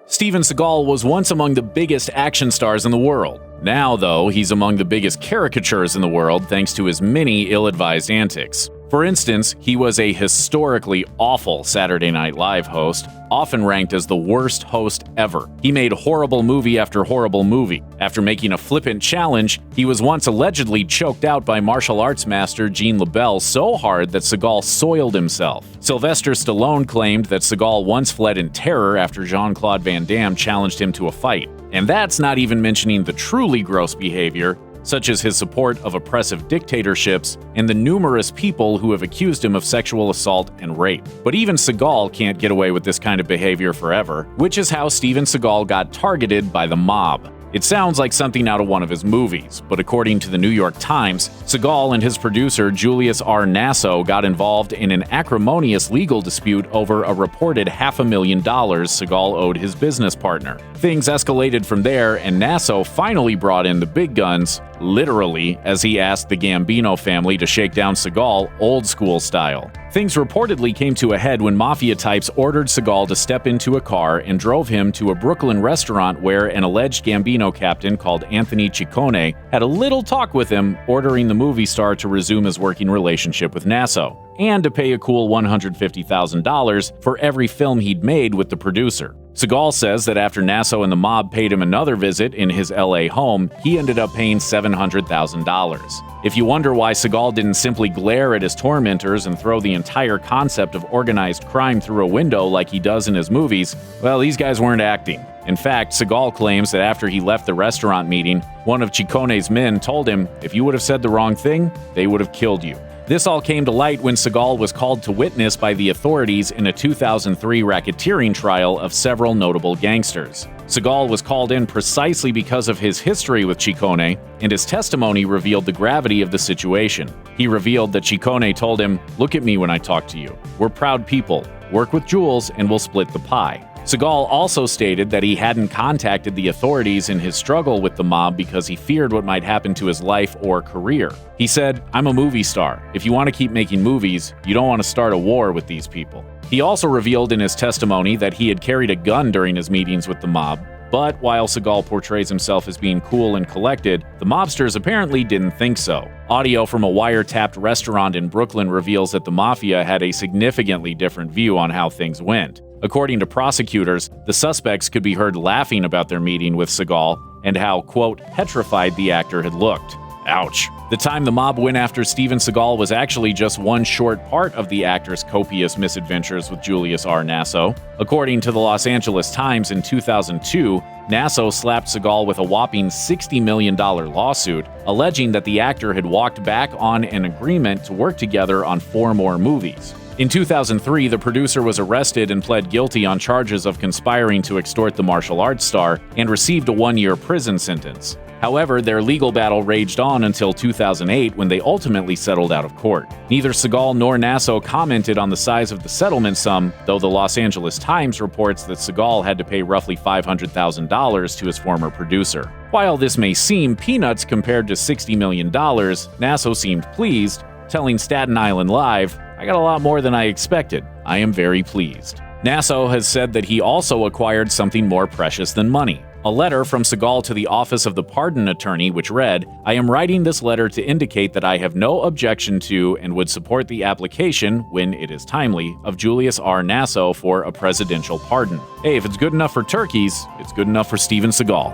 Steven Seagal was once among the biggest action stars in the world. Now, though, he's among the biggest caricatures in the world thanks to his many ill-advised antics. For instance, he was a historically awful Saturday Night Live host, often ranked as the worst host ever. He made horrible movie after horrible movie. After making a flippant challenge, he was once allegedly choked out by martial arts master Gene LeBell so hard that Seagal soiled himself. Sylvester Stallone claimed that Seagal once fled in terror after Jean-Claude Van Damme challenged him to a fight. And that's not even mentioning the truly gross behavior, such as his support of oppressive dictatorships and the numerous people who have accused him of sexual assault and rape. But even Seagal can't get away with this kind of behavior forever, which is how Steven Seagal got targeted by the mob. It sounds like something out of one of his movies, but according to the New York Times, Seagal and his producer Julius R. Nasso got involved in an acrimonious legal dispute over a reported $500,000 Seagal owed his business partner. Things escalated from there, and Nasso finally brought in the big guns, literally, as he asked the Gambino family to shake down Seagal old-school style. Things reportedly came to a head when mafia types ordered Seagal to step into a car and drove him to a Brooklyn restaurant where an alleged Gambino captain called Anthony Ciccone had a little talk with him, ordering the movie star to resume his working relationship with Nasso, and to pay a cool $150,000 for every film he'd made with the producer. Seagal says that after Nasso and the mob paid him another visit in his LA home, he ended up paying $700,000. If you wonder why Seagal didn't simply glare at his tormentors and throw the entire concept of organized crime through a window like he does in his movies, well, these guys weren't acting. In fact, Seagal claims that after he left the restaurant meeting, one of Ciccone's men told him, if you would have said the wrong thing, they would have killed you. This all came to light when Seagal was called to witness by the authorities in a 2003 racketeering trial of several notable gangsters. Seagal was called in precisely because of his history with Ciccone, and his testimony revealed the gravity of the situation. He revealed that Ciccone told him, "Look at me when I talk to you. We're proud people. Work with Jules and we'll split the pie." Seagal also stated that he hadn't contacted the authorities in his struggle with the mob because he feared what might happen to his life or career. He said, "I'm a movie star. If you want to keep making movies, you don't want to start a war with these people." He also revealed in his testimony that he had carried a gun during his meetings with the mob, but while Seagal portrays himself as being cool and collected, the mobsters apparently didn't think so. Audio from a wiretapped restaurant in Brooklyn reveals that the mafia had a significantly different view on how things went. According to prosecutors, the suspects could be heard laughing about their meeting with Seagal and how, quote, petrified the actor had looked. Ouch. The time the mob went after Steven Seagal was actually just one short part of the actor's copious misadventures with Julius R. Nasso. According to the Los Angeles Times in 2002, Nasso slapped Seagal with a whopping $60 million lawsuit, alleging that the actor had walked back on an agreement to work together on 4 more movies. In 2003, the producer was arrested and pled guilty on charges of conspiring to extort the martial arts star and received a 1-year prison sentence. However, their legal battle raged on until 2008 when they ultimately settled out of court. Neither Seagal nor Nasso commented on the size of the settlement sum, though the Los Angeles Times reports that Seagal had to pay roughly $500,000 to his former producer. While this may seem peanuts compared to $60 million, Nasso seemed pleased, telling Staten Island Live, "I got a lot more than I expected. I am very pleased." Nasso has said that he also acquired something more precious than money. A letter from Seagal to the Office of the Pardon Attorney which read, "I am writing this letter to indicate that I have no objection to and would support the application, when it is timely, of Julius R. Nasso for a presidential pardon." Hey, if it's good enough for turkeys, it's good enough for Steven Seagal.